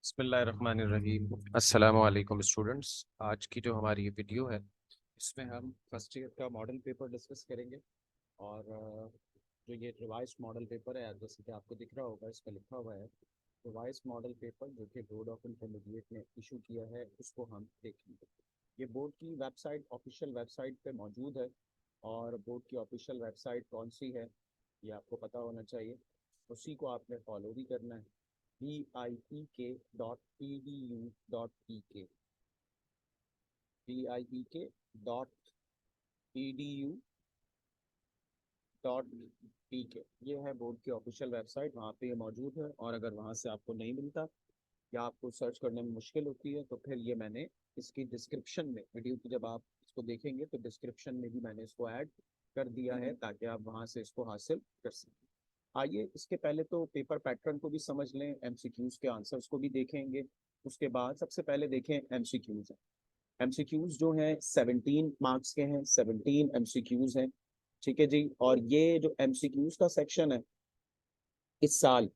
बिस्मिल्लाहिर्रहमानिर्रहीम। अस्सलामु अलैकुम स्टूडेंट्स। आज की जो हमारी ये वीडियो है इसमें हम फर्स्ट ईयर का मॉडल पेपर डिस्कस करेंगे। और जो ये रिवाइज मॉडल पेपर है जैसे कि आपको दिख रहा होगा इसमें लिखा हुआ है रिवाइज मॉडल पेपर, जो कि बोर्ड ऑफ इंटरमीडिएट ने इशू किया है, उसको हम देखेंगे। ये बोर्ड की वेबसाइट ऑफिशियल वेबसाइट पे मौजूद है। और बोर्ड की ऑफिशियल वेबसाइट कौन सी है ये आपको पता होना चाहिए, उसी को आपने फॉलो भी करना है। BIPK.edu.pk, BIPK.edu.pk, ये है बोर्ड की ऑफिशियल वेबसाइट। वहाँ पे ये मौजूद है, और अगर वहाँ से आपको नहीं मिलता या आपको सर्च करने में मुश्किल होती है तो फिर ये मैंने इसकी डिस्क्रिप्शन में, वीडियो की जब आप इसको देखेंगे तो डिस्क्रिप्शन में भी मैंने इसको ऐड कर दिया है ताकि आप वहाँ से इसको हासिल कर सकें। आइए इसके पहले तो पेपर पैटर्न को भी समझ लें, एमसीक्यूज के आंसर्स को भी देखेंगे। उसके बाद सबसे पहले देखें एमसीक्यूज। एमसीक्यूज जो हैं 17 मार्क्स के हैं, 17 एमसीक्यूज हैं। ठीक है जी। और ये जो एमसीक्यूज का सेक्शन है इस साल,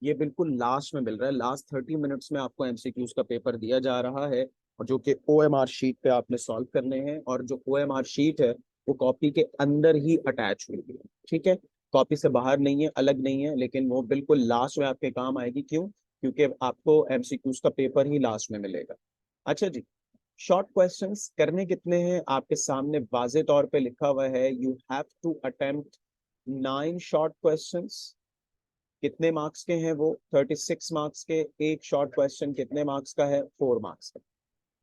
ये बिल्कुल लास्ट में मिल रहा है। लास्ट 30 मिनट्स में आपको एमसीक्यूज का पेपर दिया जा रहा है, और जो कि ओएमआर शीट पे आपने सॉल्व करने हैं। और जो ओएमआर शीट है वो कॉपी के अंदर ही अटैच हुई है। ठीक है, कॉपी से बाहर नहीं है, अलग नहीं है, लेकिन वो बिल्कुल लास्ट में आपके काम आएगी। क्यों? क्योंकि आपको एमसीक्यूज का पेपर ही लास्ट में मिलेगा। अच्छा जी। शॉर्ट क्वेश्चंस करने कितने हैं आपके सामने वाजे तौर पे लिखा हुआ है, you have to attempt 9 short questions. कितने मार्क्स के हैं वो? 36 मार्क्स के। एक शॉर्ट क्वेश्चन कितने मार्क्स का है? 4 मार्क्स का।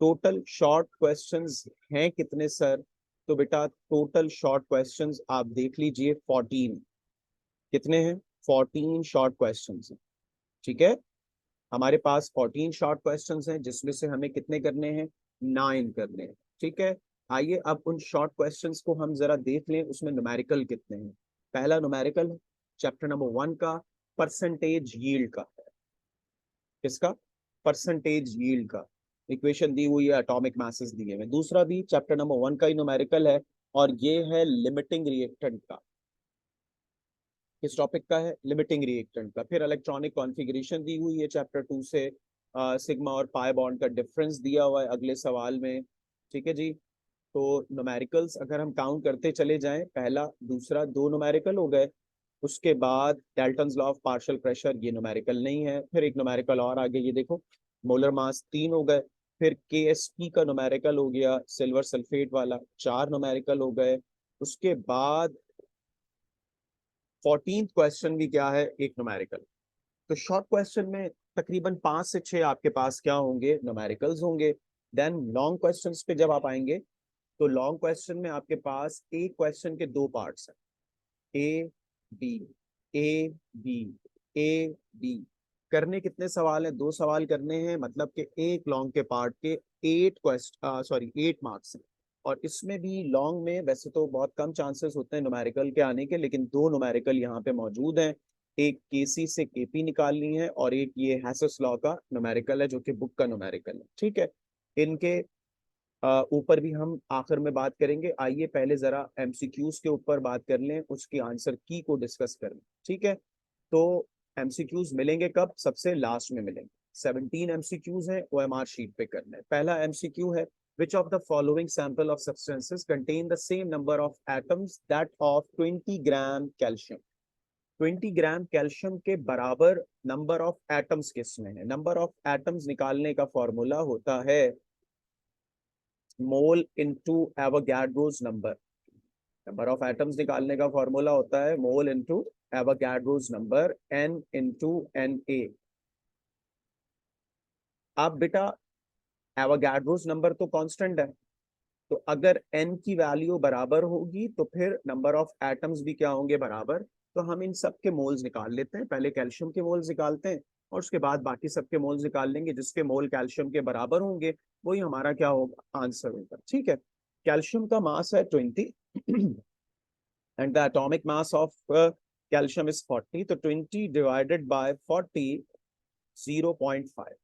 टोटल शॉर्ट क्वेश्चंस हैं कितने सर? तो बेटा टोटल शॉर्ट क्वेश्चंस आप देख लीजिए 14। कितने हैं? 14 शॉर्ट क्वेश्चंस हैं। ठीक है, हमारे पास 14 शॉर्ट क्वेश्चंस हैं, जिसमें से हमें कितने करने हैं? 9 करने हैं। ठीक है। आइए अब उन शॉर्ट क्वेश्चंस को हम जरा देख लें, उसमें न्यूमेरिकल कितने हैं। पहला न्यूमेरिकल है चैप्टर नंबर 1 का, परसेंटेज यील्ड का है। किसका? परसेंटेज यील्ड का। इक्वेशन दी हुई है, एटॉमिक मासेस दिए हुए। दूसरा भी चैप्टर नंबर 1 का ही न्यूमेरिकल है, और ये है लिमिटिंग रिएक्टेंट का। किस टॉपिक का है? लिमिटिंग रिएक्टेंट का। फिर इलेक्ट्रॉनिक कॉन्फ़िगरेशन दी हुई है चैप्टर 2 से। सिग्मा और पाई बॉन्ड का डिफरेंस दिया हुआ है अगले सवाल में। ठीक है जी। तो न्यूमेरिकल्स अगर हम काउंट करते चले जाएं, पहला दूसरा 2 न्यूमेरिकल हो गए। उसके बाद Dalton's law of partial pressure, ये न्यूमेरिकल नहीं है। फिर एक न्यूमेरिकल और आगे, ये देखो, मोलर मास 3 हो गए। फिर केएसपी का न्यूमेरिकल हो गया, सिल्वर सल्फेट वाला, 4 न्यूमेरिकल हो गए। उसके बाद 14th क्वेश्चन भी क्या है? एक न्यूमेरिकल। तो शॉर्ट क्वेश्चन में तकरीबन 5 से 6 आपके पास क्या होंगे? न्यूमेरिकल्स होंगे। देन लॉन्ग क्वेश्चंस पे जब आप आएंगे तो लॉन्ग क्वेश्चन में आपके पास एक क्वेश्चन के 2 पार्ट्स हैं, A B, A B, A B. करने कितने सवाल हैं? 2 सवाल करने हैं, मतलब कि एक लॉन्ग के पार्ट के 8 मार्क्स हैं। और इसमें भी लॉन्ग में वैसे तो बहुत कम चांसेस होते हैं न्यूमेरिकल के आने के, लेकिन 2 न्यूमेरिकल यहाँ पे मौजूद हैं। एक केसी से केपी निकालनी है, और एक ये हैसेस लॉ का न्यूमेरिकल है, जो कि बुक का न्यूमेरिकल है। ठीक है, इनके ऊपर भी हम आखिर में बात करेंगे। आइए पहले जरा एमसीक्यूज के ऊपर बात कर लें, उसकी आंसर की को डिस्कस कर लें। ठीक है, तो एमसीक्यूज मिलेंगे कब? सबसे लास्ट में मिलेंगे। 17 एमसीक्यूज हैं, ओएमआर शीट पे करना है। पहला एमसीक्यू है, which of the following sample of substances contain the same number of atoms that of 20 gram calcium? 20 gram calcium के बराबर नंबर ऑफ एटम्स किसमें है? नंबर ऑफ एटम्स निकालने का फॉर्मूला होता है mole into Avogadro's number. Number of atoms निकालने का फॉर्मूला होता है mole into Avogadro's number, N into N A. अब बेटा एवोगैड्रोस नंबर तो कांस्टेंट है, तो अगर एन की वैल्यू बराबर होगी तो फिर नंबर ऑफ एटम्स भी क्या होंगे? बराबर। तो हम इन सब के मोल्स निकाल लेते हैं। पहले कैल्शियम के मोल्स निकालते हैं, और उसके बाद बाकी सबके मोल्स निकाल लेंगे। जिसके मोल कैल्शियम के बराबर होंगे वही हमारा क्या होगा? आंसर होगा। ठीक है, कैल्शियम का मास है 20 and the atomic mass of calcium is 40, तो 20 डिवाइडेड बाय 40, 0.5।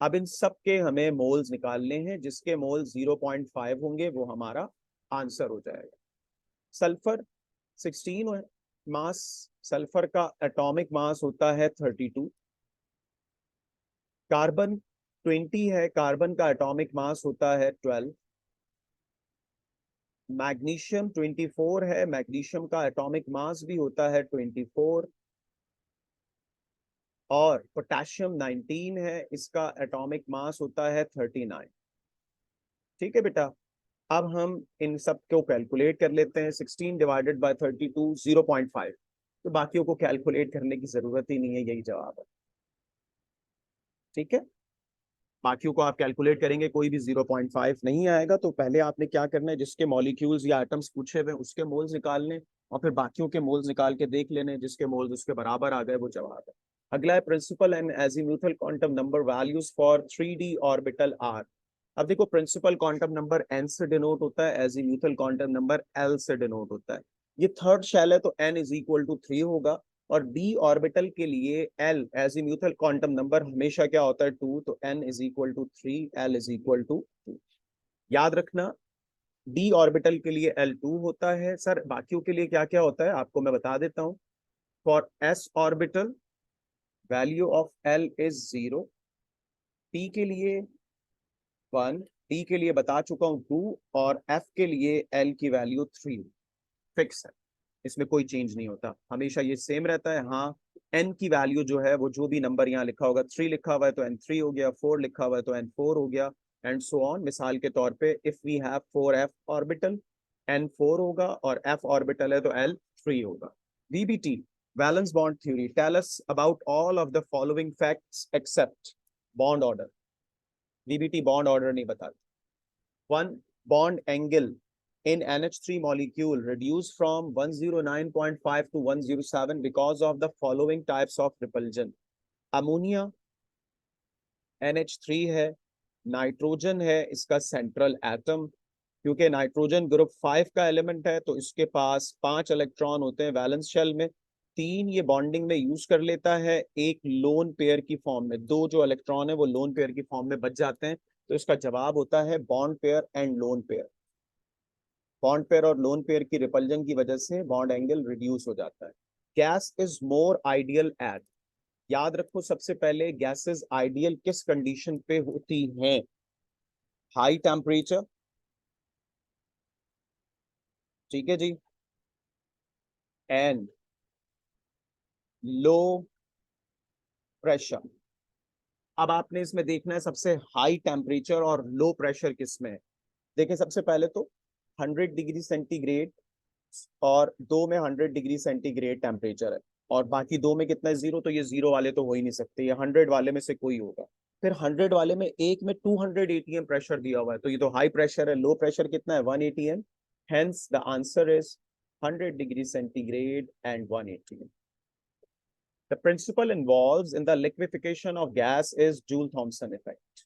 अब इन सब के हमें मोल्स निकालने हैं, जिसके मोल 0.5 होंगे वो हमारा आंसर हो जाएगा। सल्फर 16 है मास। सल्फर का एटॉमिक मास होता है 32। कार्बन 20 है, कार्बन का एटॉमिक मास होता है 12। मैग्नीशियम 24 है, मैग्नीशियम का एटॉमिक मास भी होता है 24। और पोटेशियम 19 है, इसका एटॉमिक मास होता है 39। ठीक है बेटा, अब हम इन सब को कैलकुलेट कर लेते हैं। 16 डिवाइडेड बाय 32 0.5। तो बाकियों को कैलकुलेट करने की जरूरत ही नहीं है, यही जवाब है। ठीक है, बाकियों को आप कैलकुलेट करेंगे कोई भी 0.5 नहीं आएगा। तो पहले आपने क्या करना है, जिसके मॉलिक्यूल्स या एटम्स पूछे हुए उसके मोल्स निकालने, और फिर बाकियों के मोल्स निकाल के देख लेने, जिसके मोल्स उसके बराबर आ गए वो जवाब है। अगला है principal and azimuthal quantum number values for 3D orbital are. अब देखो, प्रिंसिपल क्वांटम नंबर n से डिनोट होता है, एजीम्यूथल क्वांटम नंबर l से डिनोट होता है। ये थर्ड शेल है तो n इज इक्वल टू 3 होगा। और d ऑर्बिटल के लिए l एजीम्यूथल क्वांटम नंबर हमेशा क्या होता है 2, तो n is equal to 3, l is equal to 2। याद रखना, d ऑर्बिटल के लिए l 2 होता है। सर बाकियों के लिए क्या क्या होता है आपको मैं बता देता हूँ। For s orbital value of l is 0, t के लिए 1, t के लिए बता चुका हूँ 2, और f के लिए l की वैल्यू 3 फिक्स है। इसमें कोई चेंज नहीं होता, हमेशा ये सेम रहता है। हाँ, n की वैल्यू जो है वो जो भी नंबर यहाँ लिखा होगा, 3 लिखा हुआ है तो n3 हो गया, 4 लिखा हुआ है तो n4 हो गया, एंड सो ऑन। मिसाल के तौर पे if we have 4f orbital, n4 होगा, और f ऑर्बिटल है तो l3 होगा। VBT, valence bond theory, tell us about all of the following facts except bond order. VBT bond order नहीं बताते। 1, bond angle in NH3 molecule reduced from 109.5 to 107 because of the following types of repulsion. Ammonia NH3 है, nitrogen है इसका central atom, क्योंकि nitrogen group 5 का element है तो इसके पास 5 इलेक्ट्रॉन होते हैं वैलेंस शेल में। 3 ये बॉन्डिंग में यूज कर लेता है, एक लोन पेयर की फॉर्म में, 2 जो इलेक्ट्रॉन है वो लोन पेयर की फॉर्म में बच जाते हैं। तो इसका जवाब होता है bond pair and lone pair. Bond pair और लोन पेयर की रिपल्जन की वजह से बॉन्ड एंगल रिड्यूस हो जाता है। Gas is more ideal at, याद रखो सबसे पहले गैसेस आइडियल किस कंडीशन पे होती हैं? हाई टेम्परेचर, ठीक है जी, एंड लो प्रेशर। अब आपने इसमें देखना है सबसे हाई टेम्परेचर और लो प्रेशर किस में है। देखिए सबसे पहले तो 100 डिग्री सेंटीग्रेड और 2 में 100 डिग्री सेंटीग्रेड टेम्परेचर है, और बाकी 2 में कितना है 0, तो ये 0 वाले तो हो ही नहीं सकते, ये 100 वाले में से कोई होगा। फिर 100 वाले में एक में 200 एटीएम प्रेशर दिया हुआ है, तो ये तो हाई प्रेशर है। लो प्रेशर कितना है 1 ATM, hence the answer is 100 degree centigrade and 1 ATM. The principle involves in the liquefaction of gas is Joule-Thomson effect.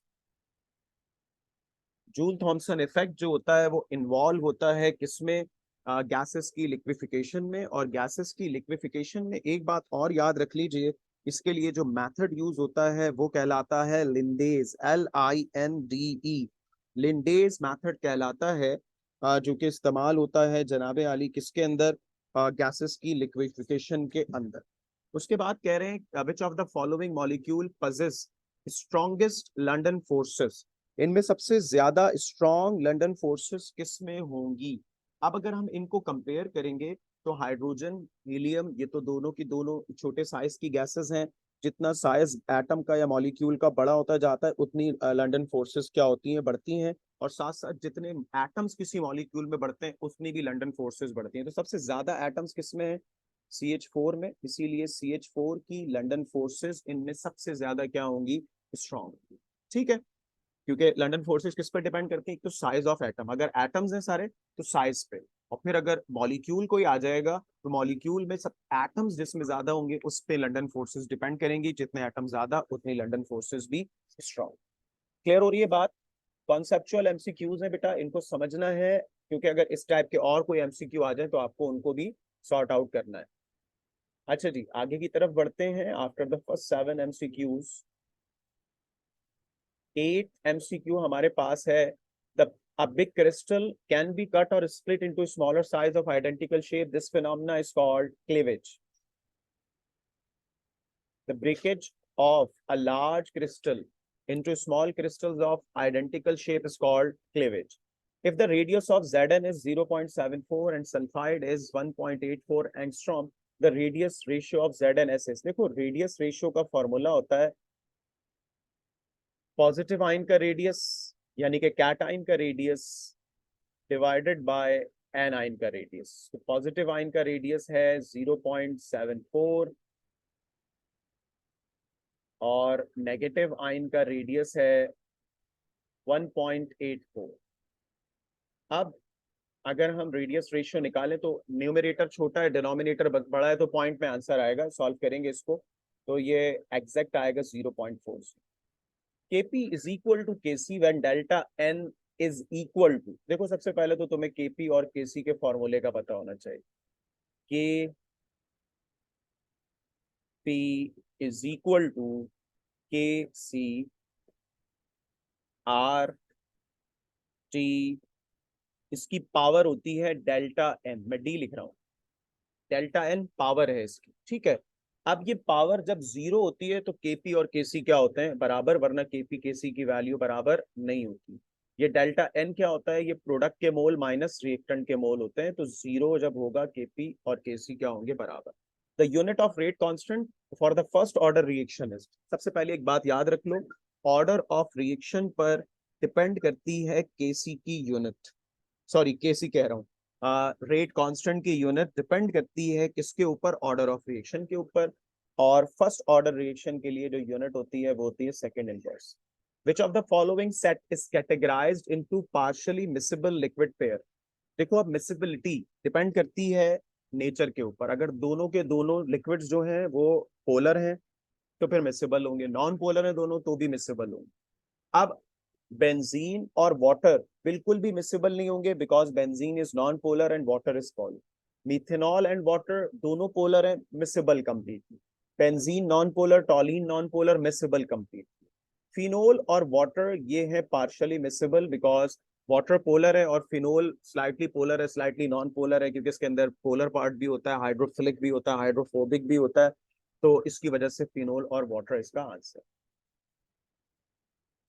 Joule Thomson effect जो होता है वो इन्वॉल्व होता है किसमें? गैसेस की लिक्विफिकेशन में। और गैसेस की लिक्विफिकेशन में एक बात और याद रख लीजिए, इसके लिए जो मेथड यूज होता है वो कहलाता है लिंडेज, LINDE। लिंडेज मेथड कहलाता है, जो कि इस्तेमाल होता है जनाबे आली किसके अंदर? गैसेस की लिक्विफिकेशन के अंदर। उसके बाद कह रहे हैं which of the following molecule possess strongest London forces, इनमें सबसे ज्यादा स्ट्रॉन्ग लंदन फोर्सेस किस में होंगी? अब अगर हम इनको कंपेयर करेंगे तो हाइड्रोजन, हीलियम, ये तो दोनों की दोनों छोटे साइज की गैसेस हैं। जितना साइज एटम का या मॉलिक्यूल का बड़ा होता जाता है उतनी लंदन फोर्सेस क्या होती हैं? बढ़ती हैं। और साथ साथ जितने एटम्स किसी मॉलिक्यूल में बढ़ते हैं उतनी भी लंदन फोर्सेस बढ़ती हैं। तो सबसे ज्यादा एटम्स किस में है? CH4 में, इसीलिए CH4 की लंदन फोर्सेस इनमें सबसे ज्यादा क्या होंगी? स्ट्रॉन्ग। ठीक है, क्योंकि लंदन फोर्सेस किस पर डिपेंड करती है? एक तो साइज ऑफ एटम, अगर एटम्स हैं सारे तो साइज पे, और फिर अगर मॉलिक्यूल कोई आ जाएगा तो मॉलिक्यूल में सब एटम्स जिसमें ज्यादा होंगे उस पे लंदन फोर्सेस डिपेंड करेंगी, जितने एटम ज्यादा उतनी लंदन फोर्सेस भी स्ट्रॉन्ग। क्लियर हो रही है बात? कॉन्सेप्चुअल एमसीक्यूज है बेटा, इनको समझना है, क्योंकि अगर इस टाइप के और कोई एमसीक्यू आ जाए तो आपको उनको भी सॉर्ट आउट करना है। अच्छा जी, आगे की तरफ बढ़ते हैं। After the first 7 MCQs, 8 MCQ हमारे पास है। The a big crystal can be cut or split into smaller size of identical shape. This phenomena is called cleavage. The breakage of a large crystal into small crystals of identical shape is called cleavage. If the radius of Zn is 0.74 and sulfide is 1.84 angstrom, the radius ratio of ZnSS. देखो radius ratio का formula होता है positive ion का radius यानी कि cation का radius divided by A9 का radius. तो पॉजिटिव आयन का रेडियस है 0.74 और नेगेटिव आयन का रेडियस है 1.84। अब अगर हम रेडियस रेशियो निकालें तो न्यूमरेटर छोटा है, डिनोमिनेटर बड़ा है, तो पॉइंट में आंसर आएगा। सॉल्व करेंगे इसको तो ये एग्जैक्ट आएगा 0.4। Kp is equal to Kc when delta n is equal to, देखो सबसे पहले तो तुम्हें Kp और Kc के फॉर्मूले का पता होना चाहिए। Kp is equal to Kc R T, इसकी पावर होती है डेल्टा n, मैं डी लिख रहा हूं, डेल्टा n पावर है इसकी, ठीक है। अब ये पावर जब जीरो होती है तो Kp और Kc क्या होते हैं, बराबर, वरना Kp Kc की वैल्यू बराबर नहीं होती। ये डेल्टा n क्या होता है, ये प्रोडक्ट के मोल माइनस रिएक्टेंट के मोल होते हैं, तो जीरो जब होगा Kp और Kc क्या होंगे, बराबर। The unit of rate constant for the first order reaction is, सबसे पहले एक बात याद रख लो, ऑर्डर ऑफ रिएक्शन पर डिपेंड करती है Kc की यूनिट, सॉरी Kc कह रहा हूँ, रेट कांस्टेंट की यूनिट डिपेंड करती है किसके ऊपर, ऑर्डर ऑफ रिएक्शन के ऊपर। और फर्स्ट ऑर्डर रिएक्शन के लिए जो यूनिट होती है वो होती है second inverse. Which of the following set is categorised into partially miscible liquid pair. देखो अब मिसिबिलिटी डिपेंड करती है नेचर के ऊपर, अगर दोनों के दोनों लिक्विड्स जो हैं वो पोलर हैं तो फिर मिसिबल होंगे, नॉन पोलर है दोनों तो भी मिसिबल होंगे। अब बेंजीन और वाटर बिल्कुल भी मिसिबल नहीं होंगे because benzene is non polar and water is polar. Methanol and water दोनों पोलर है, miscible completely. Benzene non polar, टॉलिन non polar, miscible completely. Phenol और वाटर ये है partially miscible because water polar है और फिनोल स्लाइटली पोलर है, slightly non polar है क्योंकि इसके अंदर पोलर पार्ट भी होता है, हाइड्रोफिलिक भी होता है, हाइड्रोफोबिक भी होता है, तो इसकी वजह से फिनोल और वाटर इसका answer.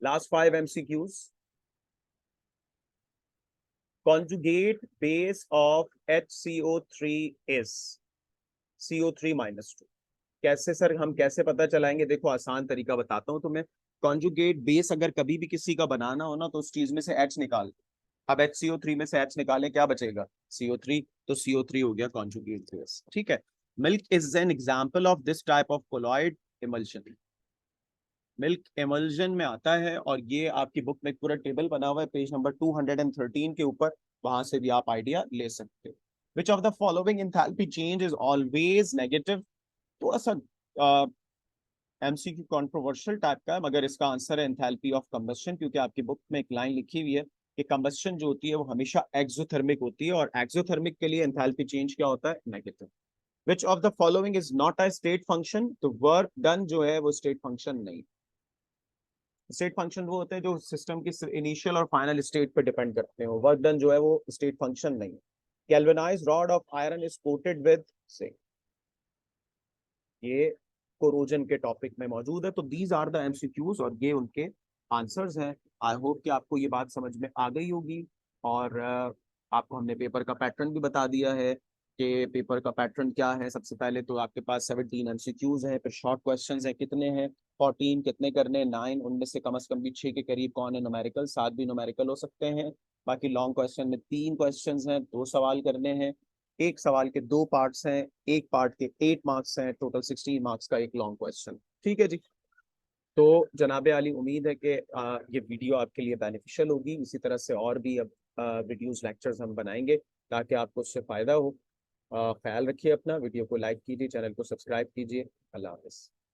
Last 5 MCQs. Conjugate base of HCO3 is CO3 minus 2। कैसे सर, हम कैसे पता चलाएंगे, देखो आसान तरीका बताता हूँ तुम्हें। कॉन्जुगेट बेस अगर कभी भी किसी का बनाना हो ना तो उस चीज में से H निकाल, अब HCO3 में से H निकालें क्या बचेगा, CO3, तो CO3 हो गया कॉन्जुगेट बेस, ठीक है। Milk is an example of this type of colloid emulsion. Milk emulsion में आता है और ये आपकी बुक में पूरा टेबल बना हुआ है पेज नंबर 213 के ऊपर, वहां से भी आप आइडिया ले सकते हो। Which of the following enthalpy change is always negative. थोड़ा सा एमसीक्यू कंट्रोवर्शियल टाइप का है मगर इसका आंसर है एंथैल्पी ऑफ कंबस्शन, क्योंकि आपकी बुक में एक लाइन लिखी हुई है कि कंबस्शन जो होती है वो हमेशा एक्सोथर्मिक होती है और एक्सोथर्मिक के लिए एंथैल्पी चेंज क्या होता है, negative. Which of the following is not a state function, तो वर्क डन जो है वो स्टेट फंक्शन नहीं। स्टेट फंक्शन वो होते हैं जो सिस्टम की इनिशियल और फाइनल स्टेट पे डिपेंड करते हैं, वर्क डन जो है वो स्टेट फंक्शन नहीं है। Galvanised rod of iron is coated with से, ये कोरोजन के टॉपिक में मौजूद है। तो दीज आर द एमसीक्यूज और ये उनके आंसर्स हैं। आई होप कि आपको ये बात समझ में आ गई होगी और आपको हमने पेपर का पैटर्न भी बता दिया है कि पेपर का पैटर्न क्या है। सबसे पहले तो आपके पास 17 एमसीक्यूज हैं, फिर शॉर्ट क्वेश्चंस हैं, कितने हैं 14, कितने करने 9, उनमें से कम भी 6 के करीब कौन है न्यूमेरिकल, 7 भी न्यूमेरिकल हो सकते हैं। बाकी लॉन्ग क्वेश्चन में 3 क्वेश्चंस हैं, 2 सवाल करने हैं, एक सवाल के 2 पार्ट्स हैं, एक पार्ट के 8 मार्क्स हैं, टोटल 16 मार्क्स का एक लॉन्ग क्वेश्चन, ठीक है जी। तो जनाबे आली उम्मीद है कि ये वीडियो आपके लिए बेनिफिशियल होगी। इसी तरह से और भी अब वीडियोस लेक्चर्स हम बनाएंगे ताकि आपको उससे फ़ायदा हो। ख्याल रखिए अपना, वीडियो को लाइक कीजिए, चैनल को सब्सक्राइब कीजिए। अल्लाह हाफ़िज़।